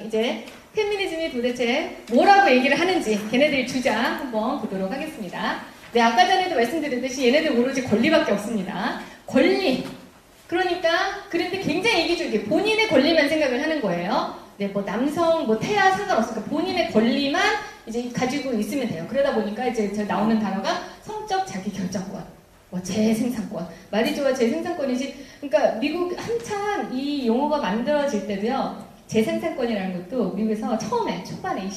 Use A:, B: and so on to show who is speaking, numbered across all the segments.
A: 이제 페미니즘이 도대체 뭐라고 얘기를 하는지 걔네들의 주장 한번 보도록 하겠습니다. 네, 아까 전에도 말씀드렸듯이 얘네들 오로지 권리밖에 없습니다. 권리. 그러니까 그런데 굉장히 이기적이에요. 본인의 권리만 생각을 하는 거예요. 네, 뭐 남성, 뭐 태아 상관없으니까 본인의 권리만 이제 가지고 있으면 돼요. 그러다 보니까 이제 저 나오는 단어가 성적 자기 결정권, 뭐 재생산권. 말이 좋아 재생산권이지. 그러니까 미국 한참 이 용어가 만들어질 때도요. 재생산권이라는 것도 미국에서 처음에 초반에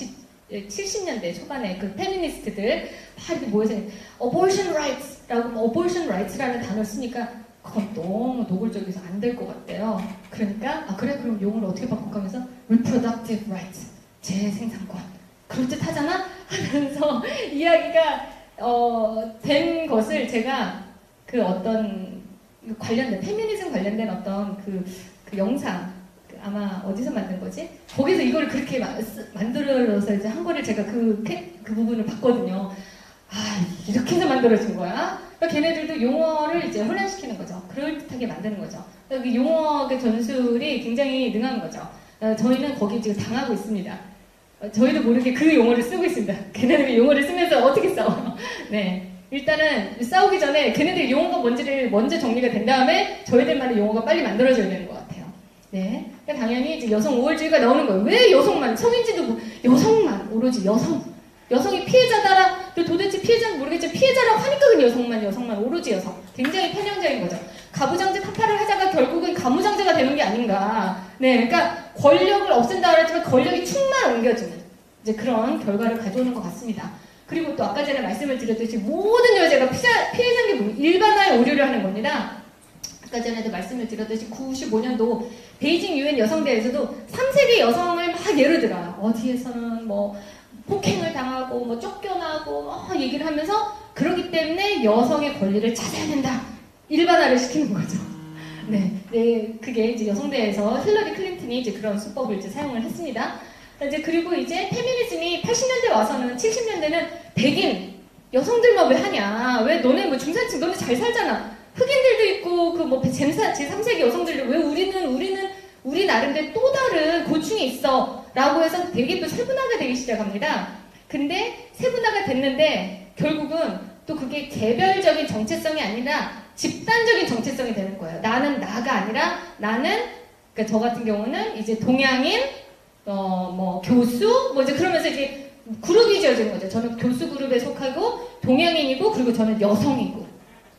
A: 70년대 초반에 그 페미니스트들 막 이렇게 모여서 abortion rights라고 abortion rights라는 단어를 쓰니까 그건 너무 노골적이어서 안 될 것 같대요. 그러니까 아 그래 그럼 용어를 어떻게 바꿀까 하면서 reproductive rights 재생산권 그럴듯하잖아 하면서 이야기가 된 것을 제가 그 어떤 관련된 페미니즘 관련된 어떤 그 영상 아마 어디서 만든 거지? 거기서 이걸 그렇게 만들어서 이제 한 거를 제가 그 부분을 봤거든요. 아, 이렇게 해서 만들어진 거야? 그러니까 걔네들도 용어를 이제 혼란시키는 거죠. 그럴듯하게 만드는 거죠. 그러니까 그 용어의 전술이 굉장히 능한 거죠. 저희는 거기 지금 당하고 있습니다. 저희도 모르게 그 용어를 쓰고 있습니다. 걔네들이 용어를 쓰면서 어떻게 싸워요? 네. 일단은 싸우기 전에 걔네들 용어가 뭔지를 먼저 정리가 된 다음에 저희들만의 용어가 빨리 만들어져야 되는 것 같아요. 네. 그러니까 당연히 이제 여성 우월주의가 나오는 거예요. 왜 여성만? 성인지도 뭐 여성만 오로지 여성이 피해자다라 도대체 피해자는 모르겠지만 피해자라고 하니까 그냥 여성만 오로지 여성. 굉장히 편향적인 거죠. 가부장제 타파를 하다가 결국은 가무장제가 되는 게 아닌가. 네, 그러니까 권력을 없앤다 그랬지만 권력이 충만 옮겨지는 이제 그런 결과를 가져오는 것 같습니다. 그리고 또 아까 전에 말씀을 드렸듯이 모든 여자가 피해자인 게 일반화의 오류를 하는 겁니다. 아까 전에도 말씀을 드렸듯이 95년도 베이징 유엔 여성대회에서도 3세기 여성을 막 예를 들어요. 어디에서는 뭐 폭행을 당하고 뭐 쫓겨나고 얘기를 하면서 그러기 때문에 여성의 권리를 찾아야 된다. 일반화를 시키는 거죠. 네, 그게 이제 여성대회에서 힐러리 클린턴이 이제 그런 수법을 이제 사용을 했습니다. 이제 그리고 이제 페미니즘이 80년대 와서는 70년대는 백인 여성들만 왜 하냐? 왜 너네 뭐 중산층 너네 잘 살잖아. 흑인들도 있고 그 뭐 제3세기 여성들도 왜 우리 나름대로 또 다른 고충이 있어 라고 해서 되게 또 세분화가 되기 시작합니다. 근데 세분화가 됐는데 결국은 또 그게 개별적인 정체성이 아니라 집단적인 정체성이 되는 거예요. 나는 나가 아니라 나는 그러니까 저 같은 경우는 이제 동양인 뭐 교수 뭐 이제 그러면서 이제 그룹이 지어지는 거죠. 저는 교수 그룹에 속하고 동양인이고 그리고 저는 여성이고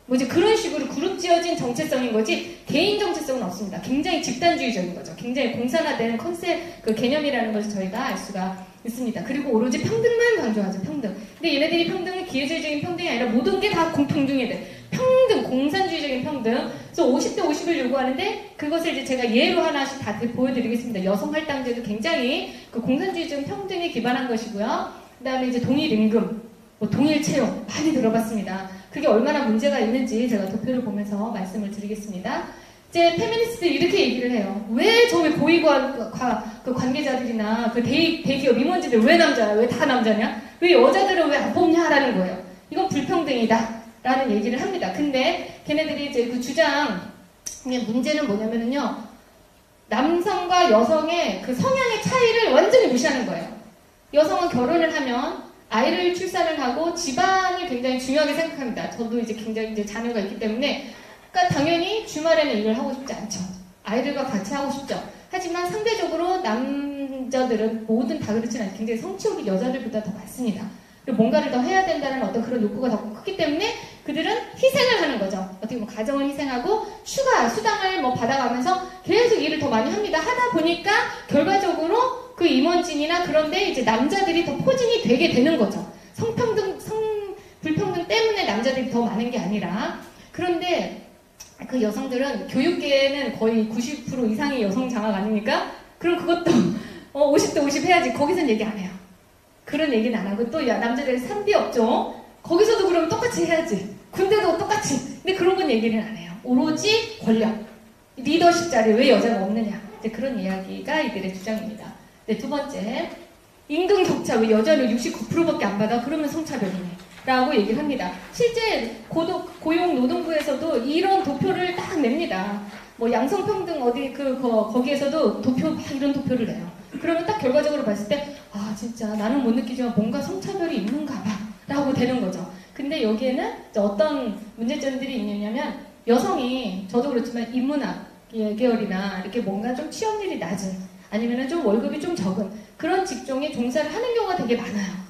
A: 뭐 이제 그런 식으로 그룹 지어진 정체성인 거지 개인 정체성은 없습니다. 굉장히 집단주의적인 거죠. 굉장히 공산화된 컨셉 그 개념이라는 것을 저희가 알 수가 있습니다. 그리고 오로지 평등만 강조하죠. 평등. 근데 얘네들이 평등은 기회주의적인 평등이 아니라 모든 게 다 공평등해야 돼. 평등, 공산주의적인 평등. 그래서 50대 50을 요구하는데 그것을 이제 제가 예로 하나씩 다 보여드리겠습니다. 여성 할당제도 굉장히 그 공산주의적인 평등에 기반한 것이고요. 그 다음에 이제 동일 임금, 뭐 동일 채용 많이 들어봤습니다. 그게 얼마나 문제가 있는지 제가 도표를 보면서 말씀을 드리겠습니다. 이제 페미니스트들이 이렇게 얘기를 해요. 왜 고위관 그 관계자들이나 그 대기업 임원진들 왜 남자야? 왜 다 남자냐? 왜 여자들은 왜 안 뽑냐라는 거예요. 이건 불평등이다. 라는 얘기를 합니다. 근데 걔네들이 이제 그 주장의 문제는 뭐냐면요. 남성과 여성의 그 성향의 차이를 완전히 무시하는 거예요. 여성은 결혼을 하면 아이를 출산을 하고 집안을 굉장히 중요하게 생각합니다. 저도 이제 굉장히 이제 자녀가 있기 때문에 그러니까 당연히 주말에는 일을 하고 싶지 않죠. 아이들과 같이 하고 싶죠. 하지만 상대적으로 남자들은 모든 다 그렇지는 않아요. 굉장히 성취욕이 여자들보다 더 많습니다. 그리고 뭔가를 더 해야 된다는 어떤 그런 욕구가 더 크기 때문에 그들은 희생을 하는 거죠. 어떻게 보면 가정을 희생하고 수당을 뭐 받아가면서 계속 일을 더 많이 합니다. 하다 보니까 결과적으로 그 임원진이나 그런데 이제 남자들이 더 포진이 되게 되는 거죠. 불평등 때문에 남자들이 더 많은 게 아니라. 그런데 그 여성들은 교육계에는 거의 90% 이상이 여성 장악 아닙니까? 그럼 그것도 50대 50 해야지. 거기선 얘기 안 해요. 그런 얘기는 안 하고 또 남자들 산비업종 거기서도 그러면 똑같이 해야지. 군대도 똑같이. 근데 그런 건 얘기를 안 해요. 오로지 권력. 리더십 자리에 왜 여자가 없느냐. 이제 그런 이야기가 이들의 주장입니다. 네, 두 번째. 임금 격차 왜 여자는 69%밖에 안 받아? 그러면 성차별이네. 라고 얘기를 합니다. 실제 고용노동부에서도 이런 도표를 딱 냅니다. 뭐 양성평등 거기에서도 도표 막 이런 도표를 내요. 그러면 딱 결과적으로 봤을 때, 아, 진짜 나는 못 느끼지만 뭔가 성차별이 있는가 봐. 라고 되는 거죠. 근데 여기에는 어떤 문제점들이 있냐면, 여성이, 저도 그렇지만 인문학 계열이나 이렇게 뭔가 좀 취업률이 낮은, 아니면은 좀 월급이 좀 적은 그런 직종에 종사를 하는 경우가 되게 많아요.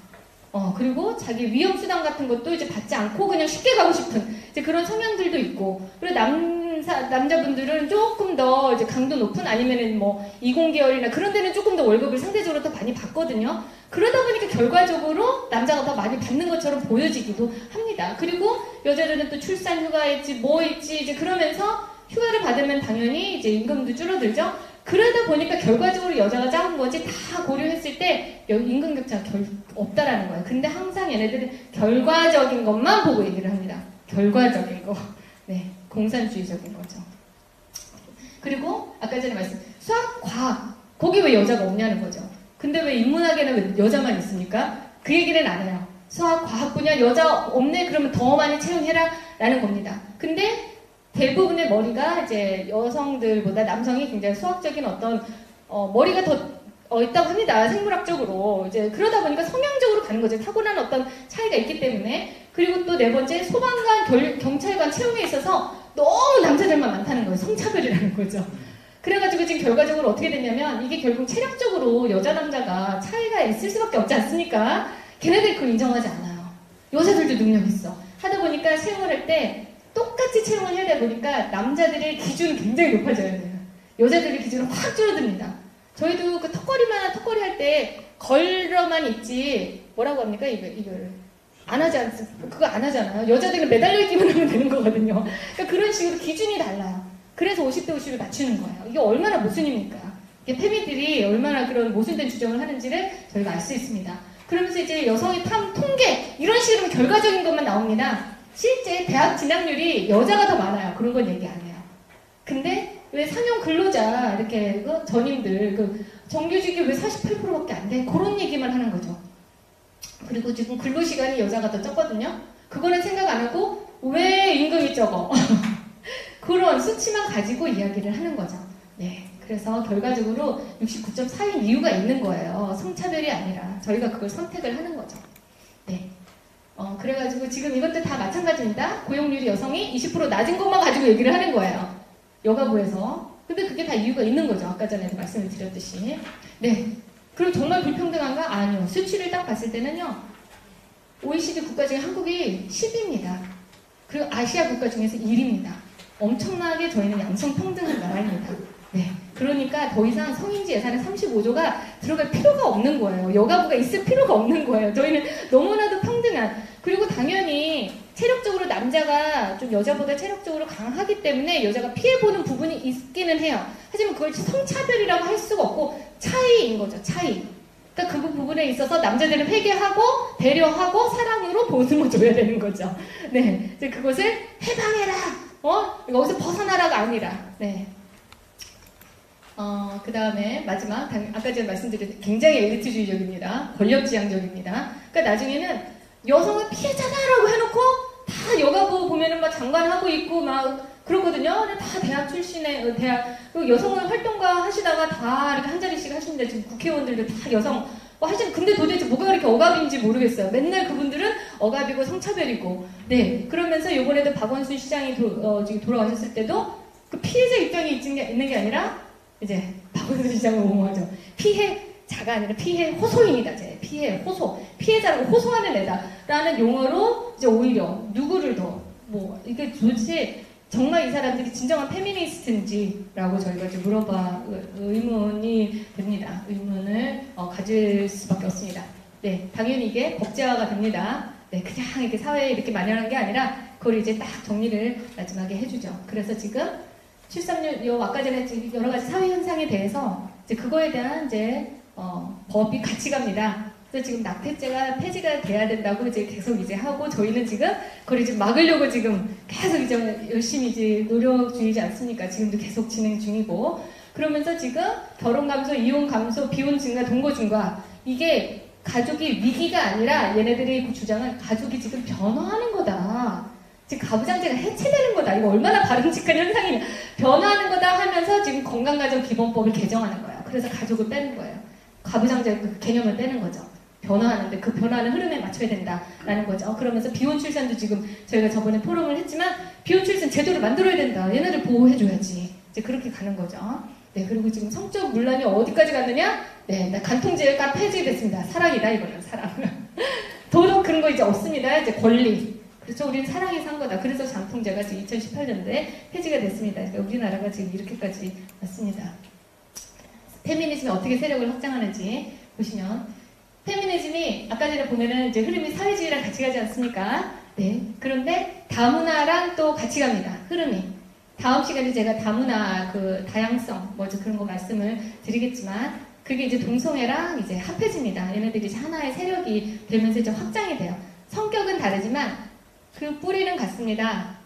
A: 그리고 자기 위험수당 같은 것도 이제 받지 않고 그냥 쉽게 가고 싶은 이제 그런 성향들도 있고, 그리고 남자분들은 조금 더 이제 강도 높은 아니면은 뭐 이공계열이나 그런 데는 조금 더 월급을 상대적으로 더 많이 받거든요. 그러다 보니까 결과적으로 남자가 더 많이 받는 것처럼 보여지기도 합니다. 그리고 여자들은 또 출산 휴가 있지 뭐 있지 이제 그러면서 휴가를 받으면 당연히 이제 임금도 줄어들죠. 그러다 보니까 결과적으로 여자가 작은 거지 다 고려했을 때 임금 격차가 없다라는 거예요. 근데 항상 얘네들은 결과적인 것만 보고 얘기를 합니다. 결과적인 거. 네, 공산주의적인 거죠. 그리고 아까 전에 수학, 과학 거기 왜 여자가 없냐는 거죠. 근데 왜 인문학에는 왜 여자만 있습니까? 그 얘기는 안 해요. 수학, 과학 분야 여자 없네? 그러면 더 많이 채용해라 라는 겁니다. 근데 대부분의 머리가 이제 여성들보다 남성이 굉장히 수학적인 어떤 머리가 더 있다고 합니다. 생물학적으로. 이제 그러다 보니까 성향적으로 가는 거죠. 타고난 어떤 차이가 있기 때문에. 그리고 또 네 번째, 소방관, 경찰관 채용에 있어서 너무 남자들만 많다는 거예요. 성차별이라는 거죠. 그래가지고 지금 결과적으로 어떻게 됐냐면 이게 결국 체력적으로 여자 남자가 차이가 있을 수밖에 없지 않습니까? 걔네들 그걸 인정하지 않아요. 여자들도 능력 있어. 하다 보니까 채용을 할 때 똑같이 채용을 해야 되다 보니까 남자들의 기준은 굉장히 높아져야 돼요. 여자들의 기준은 확 줄어듭니다. 저희도 그 턱걸이 할 때 걸러만 있지 뭐라고 합니까? 이걸 안 하지 않습니까? 그거 안 하잖아요. 여자들은 매달려 있기만 하면 되는 거거든요. 그러니까 그런 식으로 기준이 달라요. 그래서 50대 50을 맞추는 거예요. 이게 얼마나 모순입니까? 이게 페미들이 얼마나 그런 모순된 주장을 하는지를 저희가 알 수 있습니다. 그러면서 이제 여성의 통계 이런 식으로 결과적인 것만 나옵니다. 실제 대학 진학률이 여자가 더 많아요. 그런 건 얘기 안 해요. 근데 왜 상용 근로자 이렇게 전임들 정규직이 왜 48%밖에 안 돼? 그런 얘기만 하는 거죠. 그리고 지금 근로시간이 여자가 더 적거든요. 그거는 생각 안 하고 왜 임금이 적어? 그런 수치만 가지고 이야기를 하는 거죠. 네, 그래서 결과적으로 69.4인 이유가 있는 거예요. 성차별이 아니라 저희가 그걸 선택을 하는 거죠. 네. 그래가지고 지금 이것도 다 마찬가지입니다. 고용률이 여성이 20% 낮은 것만 가지고 얘기를 하는 거예요. 여가부에서. 근데 그게 다 이유가 있는 거죠. 아까 전에도 말씀을 드렸듯이. 네. 그럼 정말 불평등한가? 아니요. 수치를 딱 봤을 때는요. OECD 국가 중에 한국이 10입니다. 그리고 아시아 국가 중에서 1입니다. 엄청나게 저희는 양성평등한 나라입니다. 네. 그러니까 더 이상 성인지 예산에 35조가 들어갈 필요가 없는 거예요. 여가부가 있을 필요가 없는 거예요. 저희는 너무나도 평등한. 그리고 당연히 체력적으로 남자가 좀 여자보다 체력적으로 강하기 때문에 여자가 피해보는 부분이 있기는 해요. 하지만 그걸 성차별이라고 할 수가 없고 차이인 거죠. 차이. 그러니까 그 부분에 있어서 남자들은 회개하고 배려하고 사랑으로 보듬어줘야 되는 거죠. 네. 이제 그것을 해방해라. 여기서 벗어나라가 아니라. 네. 그 다음에 마지막 아까 제가 말씀드린 굉장히 엘리트주의적입니다. 권력지향적입니다. 그러니까 나중에는 여성은 피해자다라고 해놓고 다 여가부 보면은 막 장관하고 있고 막 그러거든요. 근데 다 대학 출신의 대학 그리고 여성은 활동가 하시다가 다 이렇게 한 자리씩 하시는데 지금 국회의원들도 다 여성 하시는 근데 도대체 뭐가 그렇게 억압인지 모르겠어요. 맨날 그분들은 억압이고 성차별이고 네 그러면서 이번에도 박원순 시장이 지금 돌아가셨을 때도 그 피해자 입장이 있는 게 아니라 이제 박원순 시장을 옹호하죠. 피해자가 아니라 피해 호소인이다. 이제 피해 호소 피해자라고 호소하는 애다라는 용어로 이제 오히려 누구를 더 이게 도대체 정말 이 사람들이 진정한 페미니스트인지라고 저희가 이제 의문이 됩니다. 의문을 가질 수밖에 없습니다. 네, 당연히 이게 법제화가 됩니다. 네, 그냥 이렇게 사회에 이렇게 만연한 게 아니라 그걸 이제 딱 정리를 마지막에 해주죠. 그래서 지금 출산율, 아까 전에 여러 가지 사회 현상에 대해서 이제 그거에 대한 이제 법이 같이 갑니다. 그래서 지금 낙태죄가 폐지가 돼야 된다고 이제 계속 이제 하고 저희는 지금 그걸 이제 막으려고 지금 계속 이제 열심히 이제 노력 중이지 않습니까? 지금도 계속 진행 중이고 그러면서 지금 결혼 감소, 이혼 감소, 비혼 증가, 동거 증가 이게 가족이 위기가 아니라 얘네들의 주장은 가족이 지금 변화하는 거다. 지금 가부장제가 해체되는 거다. 이거 얼마나 바람직한 현상이냐. 변화하는 거다 하면서 지금 건강가정기본법을 개정하는 거예요. 그래서 가족을 빼는 거예요. 가부장제의 그 개념을 떼는 거죠. 변화하는데 그 변화하는 흐름에 맞춰야 된다라는 거죠. 그러면서 비혼 출산도 지금 저희가 저번에 포럼을 했지만 비혼 출산 제도를 만들어야 된다. 얘네들 보호해줘야지. 이제 그렇게 가는 거죠. 네, 그리고 지금 성적 문란이 어디까지 갔느냐? 네, 간통죄가 폐지됐습니다. 사랑이다, 이거는 사랑. 도덕 그런 거 이제 없습니다. 이제 권리. 그렇죠. 우리는 사랑이 산 거다. 그래서 간통죄가 지금 2018년도에 폐지가 됐습니다. 그러니까 우리나라가 지금 이렇게까지 왔습니다. 페미니즘이 어떻게 세력을 확장하는지 보시면 페미니즘이 아까 전에 보면은 이제 흐름이 사회주의랑 같이 가지 않습니까? 네. 그런데 다문화랑 또 같이 갑니다. 흐름이. 다음 시간에 제가 다문화 그 다양성 뭐죠 그런 거 말씀을 드리겠지만 그게 이제 동성애랑 이제 합해집니다. 얘네들이 이제 하나의 세력이 되면서 이제 확장이 돼요. 성격은 다르지만 그 뿌리는 같습니다.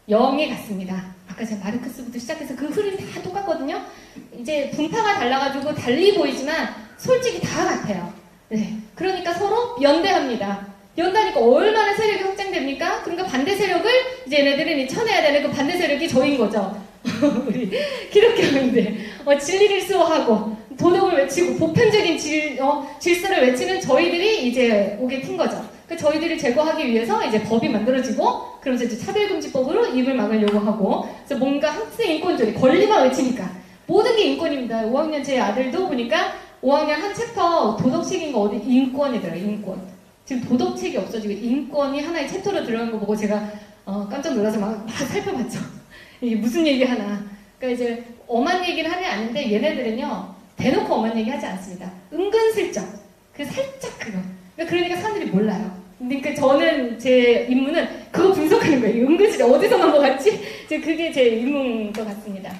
A: 영이 같습니다. 아까 제가 마르크스부터 시작해서 그 흐름이 다 똑같거든요. 이제 분파가 달라가지고 달리 보이지만 솔직히 다 같아요. 네. 그러니까 서로 연대합니다. 연대하니까 얼마나 세력이 확장됩니까? 그러니까 반대 세력을 이제 얘네들은 쳐내야 되는 그 반대 세력이 저인 거죠. 우리 기독교인들 진리를 수호하고 도덕을 외치고 보편적인 질서를 외치는 저희들이 이제 오게 튄 거죠. 그 저희들을 제거하기 위해서 이제 법이 만들어지고 그러면서 이제 차별금지법으로 입을 막으려고 하고 그래서 뭔가 학생 인권조례 권리만 외치니까 모든 게 인권입니다. 5학년 제 아들도 보니까 5학년 한 챕터 도덕책인 거 어디 인권이더라고요. 인권. 지금 도덕책이 없어지고 인권이 하나의 챕터로 들어간 거 보고 제가 깜짝 놀라서 막 살펴봤죠. 이게 무슨 얘기 하나. 그러니까 이제 엄한 얘기를 하는 게 아닌데 얘네들은요 대놓고 엄한 얘기 하지 않습니다. 은근슬쩍 그 살짝 그거. 그러니까 사람들이 몰라요. 그러니까 저는 제 임무는 그거 분석하는 거예요. 은근슬쩍 어디서 난 것 같지? 그게 제 임무인 것 같습니다.